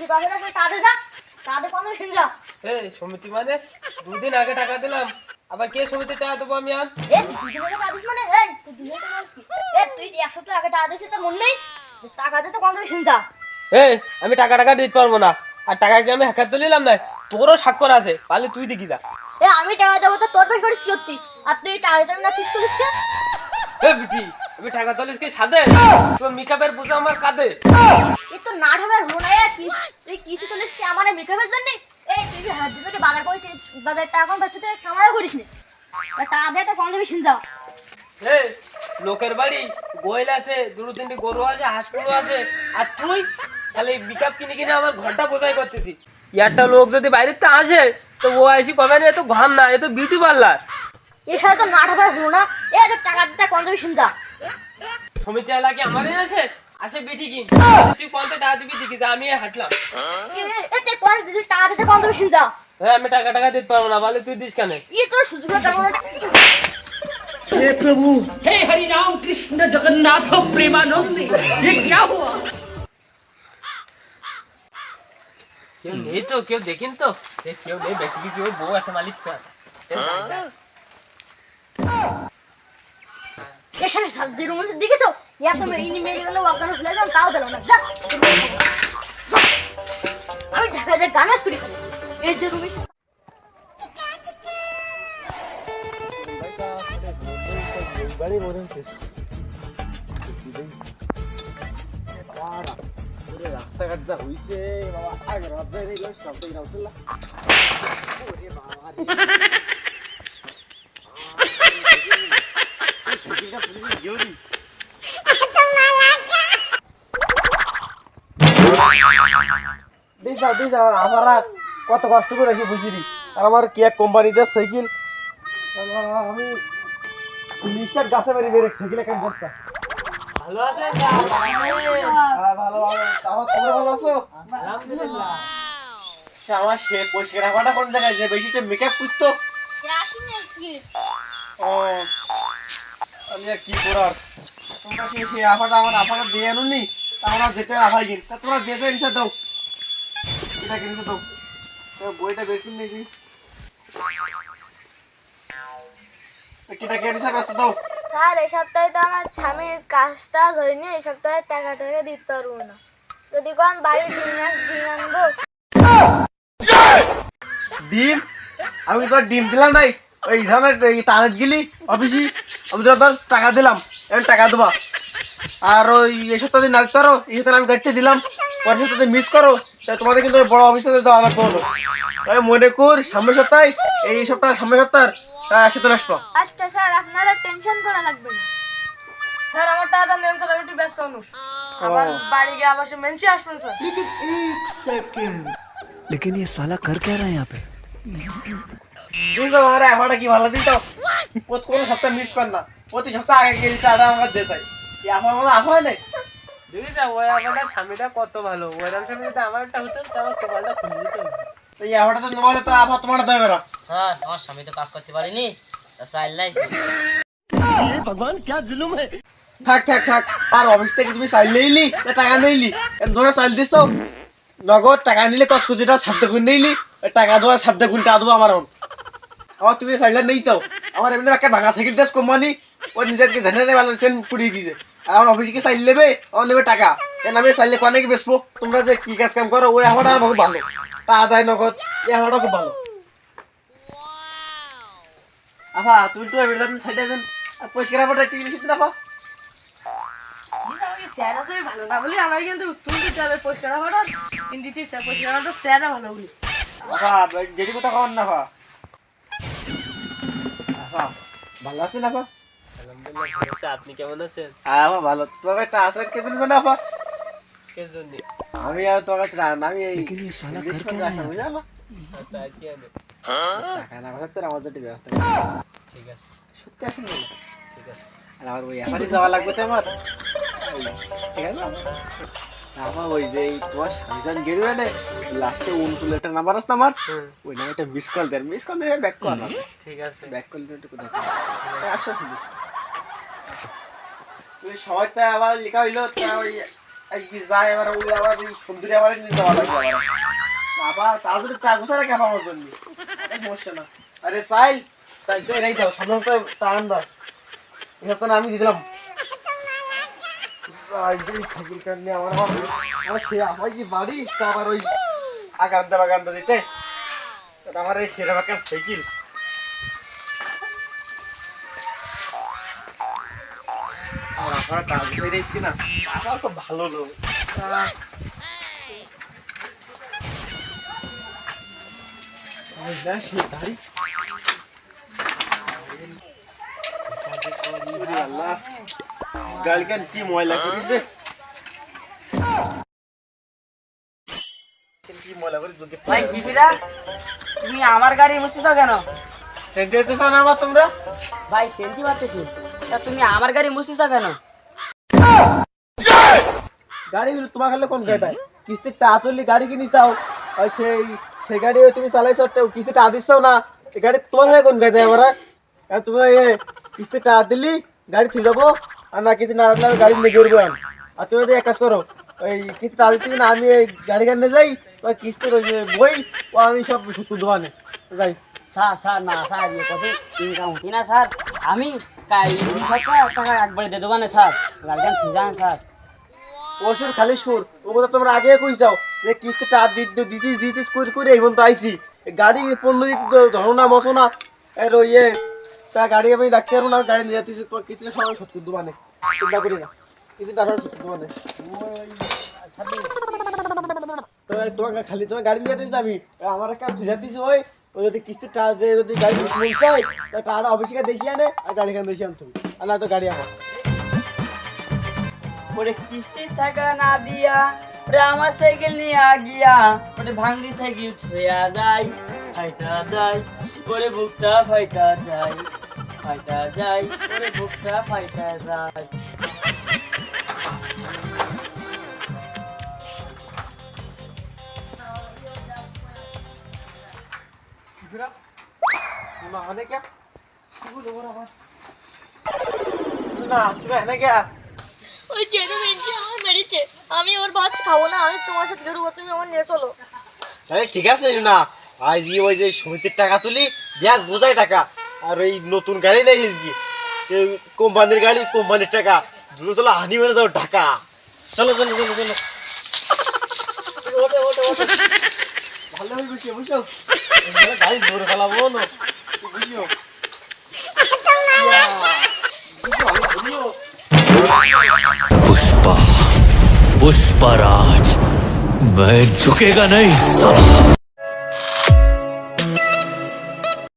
সমিতি পাবে না কাঁদে যা কাঁদে কোনো শুনে যা। এই সমিতি মানে দুদিন আগে টাকা দিলাম, আবার কে সমিতি টাকা দেবো আমি আর? এ তুই দুদিন আগে টাকা দিস মানে এই তুই দুদিন টাকা দিস এ তুই 1 সপ্তাহ আগে টাকা দিছিস তো মন নেই? টাকা দে তো কোনো শুনে যা। এই আমি টাকা দিতে পারবো না, আর টাকা কি আমি হ্যাকার তো নিলাম না, তোরও স্বাক্ষর আছে, পারলে তুই দেখি যা। এ আমি টাকা দেবো তো তোর পয়সা করিস কি করতি? আর তুই টাকা না কিস করিস কে? এ বিটি আমি টাকা তুলিস কি সাদে? তোর মেকআপের বোঝা আমার কাঁধে। এ তো না ঢাবার হলো না কি তুই কিছু তুলিস আমার মেকআপের জন্য? এই তুই হাত দিয়ে বাজার করিস, বাজার টাকা কোন পাশে থেকে কামাইও করিস নি, টাকা দে তো কোনো শুনে যা। এই লোকের বাড়ি গোয়েল আছে, দুটো তিনটে গরু আছে, হাঁস গরু আছে, আর তুই খালি মেকআপ কিনে কিনে আমার ঘন্টা বোঝাই করতেছি। একটা লোক যদি বাইরে তো আসে তো ও আইসি কবে না, এ তো ঘর না, এ তো বিউটি পার্লার। এর সাথে তো না ঢাবার হলো না। এ তো টাকা দিতে কোনো শুনে যা। সমিতি এলাকি আমাদের আসে আসে বিটি কিন, তুই কোনটা টাকা দিবি দেখি যা, আমি হাঁটলাম। এ তুই কোন দিছিস টাকা দিতে কোনো শুনে যা। হ্যাঁ আমি টাকা দিতে পারবো না, বলে তুই দিস কেন? ये तो सुजुका करना हे प्रभु, हे हरि राम कृष्ण जगन्नाथ प्रेमानंद, ये क्या हुआ? কেউ নেই তো, কেউ দেখিন তো, কেউ নেই, বেশি কিছু ওর বউ একটা মালিক স্যার। ये साले साल जे रूम से दिखे तो या तो मैं इन मेरे को वागन खुले जाऊं ताऊ दिलो ना जा। আমি ঢাকা যে গানা শুনি এই যে রুমে বাড়ি বলেছে রাস্তাঘাট যা হইছে বাবা, আগে রাস্তায় নিল সবটাই রাউসলা। ওরে বাবা রে সুবিধা পুলিশ গিয়েছি। দিস আমরা কত কষ্ট করে রেখে বুঝিনি, আর আমার কি এক কোম্পানিতে সাইকেল, আমি লিস্টার গাছে বাড়ি বের সাইকেল একটা বস্তা। ভালো আছেন? ভালো তোমরা ভালো আছো? আলহামদুলিল্লাহ। আমার সে পয়সা রাখাটা কোন জায়গায় যে বেশিটা মেকআপ করতো? সে আসেনি আজকে। ও আমি আর কি করার, তোমরা সে আফাটা আমার আফাটা দিয়ে আনুনি, আমরা যেতে আফাই কিন, তা তোমরা যেতে এসে দাও, এটা কিনতে দাও, বইটা বের করে নিবি, কিটা কে দিছে ব্যস্ত দাও। স্যার এই সপ্তাহে তো আমার স্বামীর কাজটা হয়নি, এই সপ্তাহে টাকা দিতে পারবো না। যদি কোন বাড়ি ডিম আনবো। ডিম? আমি তো ডিম দিলাম নাই, ওই ধরনের তাদের গিলি অফিসি, আমি তো টাকা দিলাম, এখন টাকা দেবা, আর ওই এই সপ্তাহে না দিতে পারো, এই সপ্তাহে আমি গাড়িতে দিলাম, পরের সপ্তাহে মিস করো, তাই তোমাদের কিন্তু বড় অফিসে যাওয়া লাগবে হলো। তাই মনে কর সামনের সপ্তাহে, এই সপ্তাহ সামনের সপ্তাহ একসাথে আসবো। আচ্ছা স্যার আপনারা টেনশন করা লাগবে না। স্যার আমার টাকা নেন স্যার, আমি একটু ব্যস্ত মানুষ, আবার বাড়ি গিয়ে আবার সে মেনসি আসবেন স্যার। लेकिन ये साला कर क्या रहा है यहाँ पे? বুঝছো আমার এখনটা কি ভালো দিত, কোনো সপ্তাহ মিস কর না, প্রতি সপ্তাহ আগে গিয়ে দিতে আধা আমার যেতে আমার মতো আফা নেই। দেখিস ওই আমার স্বামীটা কত ভালো, ওই স্বামী যদি আমার একটা হতো তো আমার কপালটা খুলে দিত। তো এই আফাটা তো নেওয়া তো আফা তোমার দেবে না। স্যার আমার স্বামী তো কাজ করতে পারেনি, ये भगवान क्या जुल्म है? থাক আর অফিস থেকে তুমি চাইল নিলি টাকা নিলি, ধরে চাইল দিছ নগদ টাকা নিলে কচকুচিটা সাবদে গুণ নিলি, টাকা দেওয়া সাবদে গুণ টাকা দেবো আমার আমার তুমি চাইলে নেই চাও, আমার এমনি একটা ভাঙা সাইকেল দেশ কোম্পানি ওই নিজেকে ঝেনে নেই ভালো সেন পুড়িয়ে দিয়েছে, আর আমার অফিসে চাইল নেবে, আমার নেবে টাকা, কেন আমি চাইলে কোনে কি বেসবো, তোমরা যে কি কাজ কাম করো ওই আমারটা খুব ভালো, টাকা দেয় নগদ, এই আমারটা খুব ভালো। আফা তুমি তো এবার সাইডে যান, পরিষ্কার আপাটা একটু জিনিস না পা আমাকে স্যার আসলে ভালো না বলি আমার কিন্তু তুমি দিতে হবে পরিষ্কার হওয়াটা, কিন্তু দিতে স্যার পরিষ্কার হওয়াটা স্যাররা ভালো বলি। আফা যেটি কথা খাওয়ান না, আফা ভালো আছেন আফা? আলহামদুলিল্লাহ, আপনি কেমন আছেন? আফা ভালো, তোমার একটা আসার কে দিন না আফা? কে জন্য? আমি আর তোমার কাছে আমি এই लेकिन ये साला कर क्या रहा है यहाँ पे? বুঝালো আচ্ছা কি হবে টাকা না হলে তো আমাদের একটু ব্যবস্থা ঠিক আছে, সত্যি আসেন বলো ঠিক আছে, আর আমার ওই এখনই যাওয়া লাগবে তো আমার, ঠিক আছে আমার ওই যে তোমার স্বামীজান গেরুয়ে নে লাস্টে 29 নাম্বার আছে আমার, ওই নাম্বারটা মিস কল দেন, মিস কল দিয়ে ব্যাক কল হবে, ঠিক আছে ব্যাক কল দিয়ে একটু দেখো আসো তুমি সময়টা আবার লেখা হইলো, তা ওই এই কি যায় এবার ওই আবার এই সুন্দরী আবার নিতে যাওয়া লাগবে আবার বাবা তাড়াতাড়ি চা গোছারে কেমন আমার জন্য সমস্যা না আরে সাইল তাই তো এরাই যাও সামনে তো টান দাও এটা তো আমি দিলাম সাইকেল কার নিয়ে আমার সে আমার কি বাড়ি তা আবার ওই আগান্দা দিতে আমার এই সেরা বাঁকার সাইকেল আর আপনারা কাজ করে দিয়েছি না আমার তো ভালো লোক সেই গাড়ি আল্লাহ গাড়ি কেন কি ময়লা করিস কি ময়লা করিস ভাই কিবিরা তুমি আমার গাড়ি মুছতেছো কেন? সেন্টার তো না আবার তোমরা ভাই সেন্টি মারতেছি, তা তুমি আমার গাড়ি মুছতেছো কেন? গাড়ি তোমার খেলে কোন গাড়িটায় কিস্তির টা চললি গাড়ি কিনি চাও আর সেই গাড়ি তুমি চালাইছো কিস্তির টা দিচ্ছ না এই গাড়ি তোমার হয়ে কোন গাড়িতে আমরা তুমি কিস্তির টা দিলি গাড়ি ছুঁ যাবো আর না কিছু না রাখলে গাড়ি নিয়ে ঘুরবো আর তুমি যদি এক কাজ করো ওই কিস্তি টা দিচ্ছি না আমি এই গাড়ি গাড়ি যাই ওই কিস্তির ওই বই ও আমি সব সুতো দোকানে যাই স্যার না স্যার ये কত ইনকাম হচ্ছে না স্যার, আমি কাই 2,000 টাকা একবারে দিয়ে দেবো না স্যার, গাড়িটা ঠিক আছে স্যার। ওষুধ খালি সুর ও কথা তোমরা আগে কই যাও যে কিস্তি টা দিতিস করে এই পর্যন্ত আইসি গাড়ি পণ্য দিতে ধরো না মশো না এর ওই তা গাড়ি আমি রাখতে পারবো না গাড়ি নিয়ে যাচ্ছি তোমার কিস্তিটা সময় শোধ করে দোকানে চিন্তা করি না কিস্তি টাকা শোধ দোকানে তোমাকে খালি তোমার গাড়ি নিয়ে দিস আমি আমার একটা ধুয়ে দিস ওই যদি কিস্তি টা যদি গাড়ি মিল চাই টাকাটা অফিসে দেশি আনে আর গাড়ি খান দেশি আনতে আর না তো গাড়ি আমার ওরে কিস্তির টাকা না দিয়া ওরে আমার সাইকেল নিয়ে গিয়া ওরে ভাঙলি সাইকেল ছুঁয়া যায় ফাইটা যায় ওরে বুকটা ফাইটা যায় ওরে বুকটা ফাইটা যায়। ना क्या ना तुम है क्या ওই চেনে মেনছে আমার মেরেছে আমি ওর ভাত খাবো না আমি তোমার সাথে বেরোবো তুমি আমার নিয়ে চলো আরে ঠিক আছে না আজ ওই যে সমিতির টাকা তুলি দেখ বোঝাই টাকা আর ওই নতুন গাড়ি নেই কি সে কোম্পানির গাড়ি কোম্পানির টাকা দুটো চলো হানি মেরে দাও ঢাকা চলো চলো চলো চলো ভালো হয়ে বুঝিও বুঝছো গাড়ি ধরে ফেলাবো না বুঝিও पुष्पा पुष्पराज मैं झुकेगा नहीं साला।